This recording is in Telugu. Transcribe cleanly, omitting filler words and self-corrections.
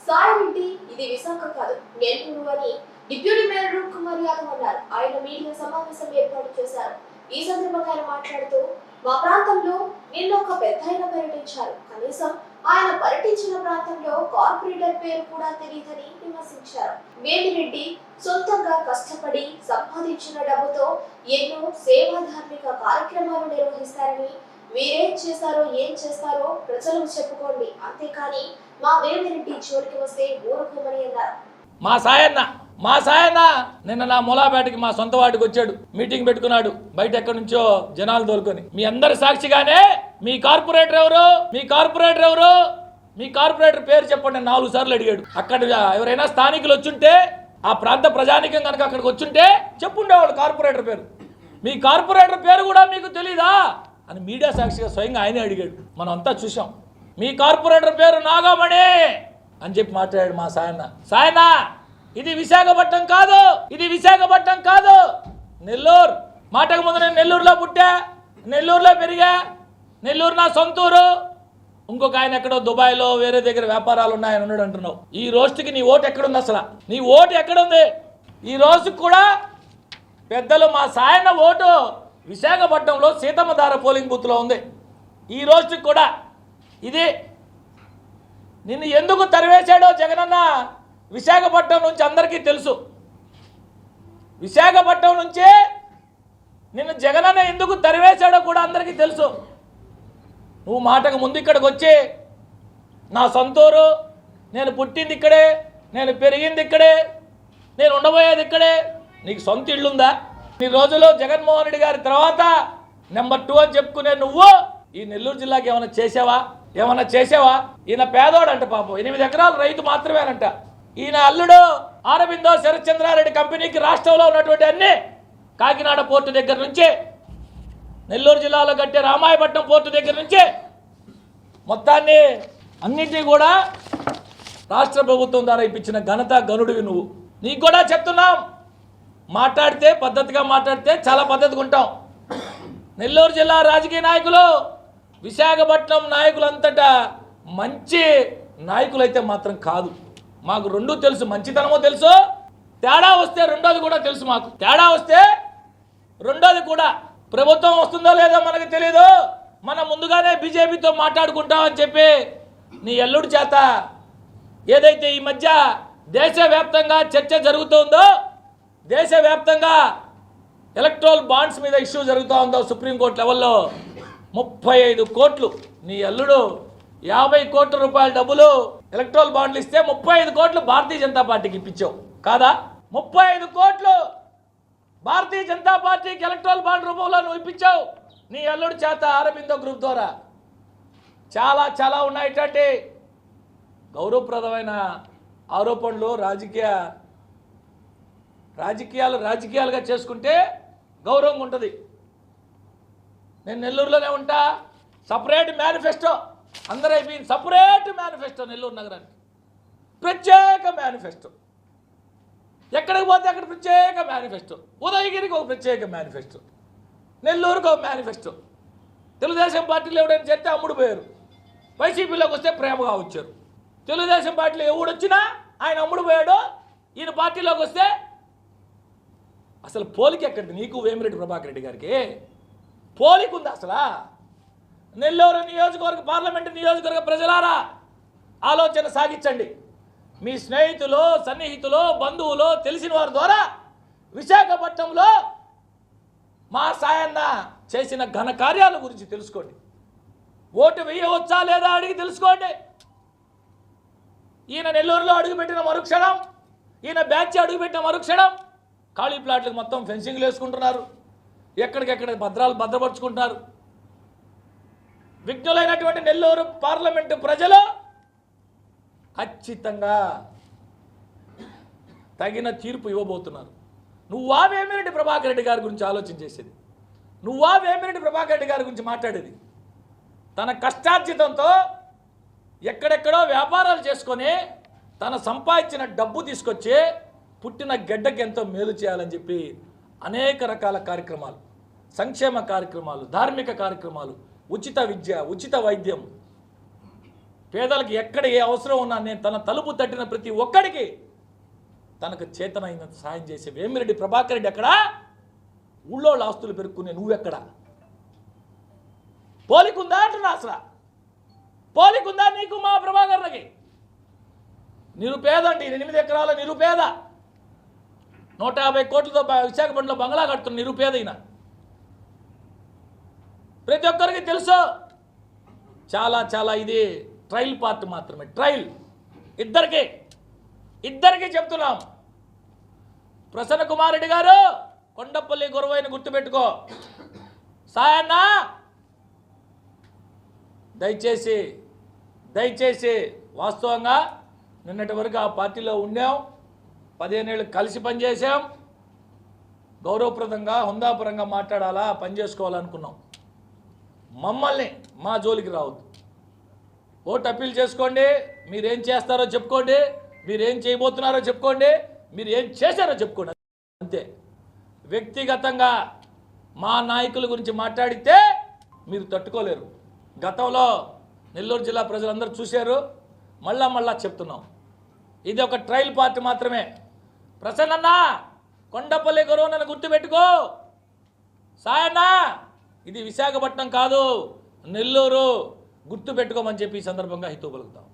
సాయిరెడ్డి ఇది విశాఖ కాదు నెల్లూరు అని డిప్యూటీ మేయర్ రూప్ కుమార్ యాదవ్ అన్నారు. ఆయన మీడియా సమావేశం ఏర్పాటు చేశారు. ఈ సందర్భంగా ఆయన మాట్లాడుతూ మా ప్రాంతంలో నిన్న ఒక పెద్దాయన పర్యటించారు. కనీసం ఆయన పర్యటించిన ప్రాంతంలో కార్పొరేటర్ పేరు కూడా తెలియదని విమర్శించారు. వేమిరెడ్డి సొంతంగా కష్టపడి సంపాదించిన డబ్బుతో ఎన్నో సేవా ధార్మిక కార్యక్రమాలు నిర్వహిస్తారని, వీరేం చేస్తారో ఏం చేస్తారో ప్రజలకు చెప్పుకోండి, అంతేకాని మా వేమిరెడ్డి జోలికి వస్తే ఊరుకోమని అన్నారు. మా సాయన్న నిన్న నా మూలాపేటకి మా సొంత వాటికి వచ్చాడు, మీటింగ్ పెట్టుకున్నాడు. బయట ఎక్కడి నుంచో జనాలు తోలుకొని. మీ అందరి సాక్షిగానే మీ కార్పొరేటర్ ఎవరు, మీ కార్పొరేటర్ పేరు చెప్పండి 4 సార్లు అడిగాడు. అక్కడ ఎవరైనా స్థానికులు వచ్చుంటే, ఆ ప్రాంత ప్రజానికం కనుక అక్కడికి వచ్చుంటే చెప్పుండేవాళ్ళు కార్పొరేటర్ పేరు. మీ కార్పొరేటర్ పేరు కూడా మీకు తెలీదా అని మీడియా సాక్షిగా స్వయంగా ఆయనే అడిగాడు. మనం అంతా చూసాం. మీ కార్పొరేటర్ పేరు నాగమణి అని చెప్పి మాట్లాడాడు మా సాయన్న. ఇది విశాఖపట్నం కాదు, నెల్లూరు. మాటకు ముందు నేను నెల్లూరులో పుట్టా, నెల్లూరులో పెరిగా, నెల్లూరు నా సొంతూరు. ఇంకొక ఆయన ఎక్కడో దుబాయ్లో వేరే దగ్గర వ్యాపారాలు ఉన్నాయని ఉన్నాడు అంటున్నావు. ఈ రోజుకి నీ ఓటు ఎక్కడుంది? అసలు నీ ఓటు ఎక్కడుంది? ఈ రోజు కూడా పెద్దలు మా సాయన్న ఓటు విశాఖపట్నంలో సీతమ్మధార పోలింగ్ బూత్లో ఉంది. ఈ రోజుకి కూడా ఇది నిన్ను ఎందుకు తరివేశాడో జగనన్న విశాఖపట్నం నుంచి అందరికీ తెలుసు. విశాఖపట్నం నుంచే నిన్ను జగనన్న ఎందుకు తరివేశాడో కూడా అందరికీ తెలుసు. నువ్వు మాటకు ముందు ఇక్కడికి వచ్చి నా సొంతూరు, నేను పుట్టింది ఇక్కడే, నేను పెరిగింది ఇక్కడే, నేను ఉండబోయేది ఇక్కడే. నీకు సొంత ఇల్లుందా? ఈ రోజులో జగన్మోహన్ రెడ్డి గారి తర్వాత నెంబర్ 2 అని చెప్పుకునే నువ్వు ఈ నెల్లూరు జిల్లాకి ఏమైనా చేసావా? ఈయన పేదోడంట పాపం, 8 ఎకరాలు రైతు మాత్రమేనంట. ఈయన అల్లుడు ఆరబిందో శరత్చంద్రారెడ్డి కంపెనీకి రాష్ట్రంలో ఉన్నటువంటి అన్ని కాకినాడ పోర్టు దగ్గర నుంచి, నెల్లూరు జిల్లాలో కట్టే రామాయపట్నం పోర్టు దగ్గర నుంచి మొత్తాన్ని అన్నింటినీ కూడా రాష్ట్ర ప్రభుత్వం ద్వారా ఇప్పించిన ఘనత గనుడివి నువ్వు. నీకు కూడా చెప్తున్నాం, మాట్లాడితే పద్ధతిగా మాట్లాడితే చాలా పద్ధతిగా ఉంటాం. నెల్లూరు జిల్లా రాజకీయ నాయకులు విశాఖపట్నం నాయకులంతటా మంచి నాయకులైతే మాత్రం కాదు. మాకు రెండూ తెలుసు, మంచితనమో తెలుసు, తేడా వస్తే రెండోది కూడా తెలుసు. మాకు తేడా వస్తే రెండోది కూడా, ప్రభుత్వం వస్తుందో లేదో మనకు తెలీదు, మనం ముందుగానే బీజేపీతో మాట్లాడుకుంటామని చెప్పి నీ అల్లుడి చేత ఏదైతే ఈ మధ్య దేశవ్యాప్తంగా చర్చ జరుగుతుందో, దేశవ్యాప్తంగా ఎలక్ట్రల్ బాండ్స్ మీద ఇష్యూ జరుగుతూ ఉందో సుప్రీంకోర్టు లెవెల్లో, 35 కోట్లు నీ అల్లుడు 50 కోట్ల రూపాయల డబ్బులు ఎలక్ట్రల్ బాండ్లు ఇస్తే 35 కోట్లు భారతీయ జనతా పార్టీకి ఇప్పించావు కాదా? 35 కోట్లు భారతీయ జనతా పార్టీకి ఎలక్ట్రల్ బాండ్ రూపంలో నువ్వు ఇప్పించావు నీ అల్లుడి చేత ఆరబిందో గ్రూప్ ద్వారా. చాలా ఉన్నాయి ఇట్లాంటి గౌరవప్రదమైన ఆరోపణలు. రాజకీయాలుగా చేసుకుంటే గౌరవంగా ఉంటుంది. నేను నెల్లూరులోనే ఉంటా, సపరేట్ మేనిఫెస్టో అందరూ అయిపోయింది. సపరేట్ మేనిఫెస్టో నెల్లూరు నగరానికి, ప్రత్యేక మేనిఫెస్టో. ఎక్కడికి పోతే అక్కడ ప్రత్యేక మేనిఫెస్టో. ఉదయగిరికి ఒక ప్రత్యేక మేనిఫెస్టో, నెల్లూరుకి ఒక మేనిఫెస్టో. తెలుగుదేశం పార్టీలో ఎవడైనా చేస్తే అమ్ముడు పోయారు, వైసీపీలోకి వస్తే ప్రేమగా వచ్చారు. తెలుగుదేశం పార్టీలో ఎవడొచ్చినా ఆయన అమ్ముడు పోయాడు, ఈయన పార్టీలోకి వస్తే అసలు పోలిక ఎక్కడిది? నీకు వేమిరెడ్డి ప్రభాకర్ రెడ్డి గారికి పోలిక ఉంది అసలు? నెల్లూరు నియోజకవర్గ పార్లమెంటు నియోజకవర్గ ప్రజలారా ఆలోచన సాగించండి. మీ స్నేహితులు, సన్నిహితులు, బంధువులు, తెలిసిన వారి ద్వారా విశాఖపట్నంలో మా సాయన్న చేసిన ఘన కార్యాల గురించి తెలుసుకోండి. ఓటు వేయవచ్చా లేదా అడిగి తెలుసుకోండి. ఈయన నెల్లూరులో అడుగుపెట్టిన మరుక్షణం, ఈయన బ్యాచ్ అడుగుపెట్టిన మరుక్షణం ఖాళీ ప్లాట్లకు మొత్తం ఫెన్సింగ్లు వేసుకుంటున్నారు, ఎక్కడికెక్కడ భద్రపరుచుకుంటున్నారు. విఘ్నులైనటువంటి నెల్లూరు పార్లమెంటు ప్రజలు ఖచ్చితంగా తగిన తీర్పు ఇవ్వబోతున్నారు. నువ్వా వేమిరెడ్డి ప్రభాకర్ రెడ్డి గారి గురించి ఆలోచన చేసేది? నువ్వా వేమిరెడ్డి ప్రభాకర్ రెడ్డి గారి గురించి మాట్లాడేది? తన కష్టార్జితంతో ఎక్కడెక్కడో వ్యాపారాలు చేసుకొని తన సంపాదించిన డబ్బు తీసుకొచ్చి పుట్టిన గడ్డకి ఎంతో మేలు చేయాలని చెప్పి అనేక రకాల కార్యక్రమాలు, సంక్షేమ కార్యక్రమాలు, ధార్మిక కార్యక్రమాలు, ఉచిత విద్య, ఉచిత వైద్యం, పేదలకు ఎక్కడ ఏ అవసరం ఉన్నా నేను తన తలుపు తట్టిన ప్రతి ఒక్కడికి తనకు చేతనైనంత సాయం చేసే వేమిరెడ్డి ప్రభాకర్ రెడ్డి ఎక్కడా? ఊళ్ళో ఆస్తులు పెరుక్కునే నువ్వెక్కడా? పోలికుందా అంటున్నా? అసలు పోలికుందా నీకు మా ప్రభాకర్కి? నిరుపేదండి, 8 ఎకరాల నిరుపేద, 150 కోట్లతో విశాఖపట్నంలో బంగ్లా కడుతున్న నిరుపేద ఈయన. ప్రతి ఒక్కరికి తెలుసు. చాలా చాలా ఇది ట్రయల్ పార్ట్ మాత్రమే, ట్రయల్. ఇద్దరికి చెప్తున్నాం. ప్రసన్న కుమార్ రెడ్డి గారు, కొండపల్లి గురవైన గుర్తుపెట్టుకో. సాయన్న దయచేసి వాస్తవంగా నిన్నటి వరకు ఆ పార్టీలో ఉండాం, 15 ఏళ్ళు కలిసి పనిచేసాం. గౌరవప్రదంగా హుందాపురంగా మాట్లాడాలా, పనిచేసుకోవాలనుకున్నాం. మమ్మల్ని మా జోలికి రావద్దు. ఓటు అప్పీల్ చేసుకోండి, మీరేం చేస్తారో చెప్పుకోండి, మీరేం చేయబోతున్నారో చెప్పుకోండి, మీరు ఏం చేశారో చెప్పుకోండి, అంతే. వ్యక్తిగతంగా మా నాయకుల గురించి మాట్లాడితే మీరు తట్టుకోలేరు. గతంలో నెల్లూరు జిల్లా ప్రజలందరూ చూశారు, మళ్ళా చెప్తున్నాం. ఇది ఒక ట్రయల్ పార్ట్ మాత్రమే. ప్రసన్న కొండపల్లి గురువు నన్ను గుర్తుపెట్టుకో. సాయన్న ఇది విశాఖపట్నం కాదు, నెల్లూరు, గుర్తుపెట్టుకోమని చెప్పి ఈ సందర్భంగా హితవు పలుకుతాం.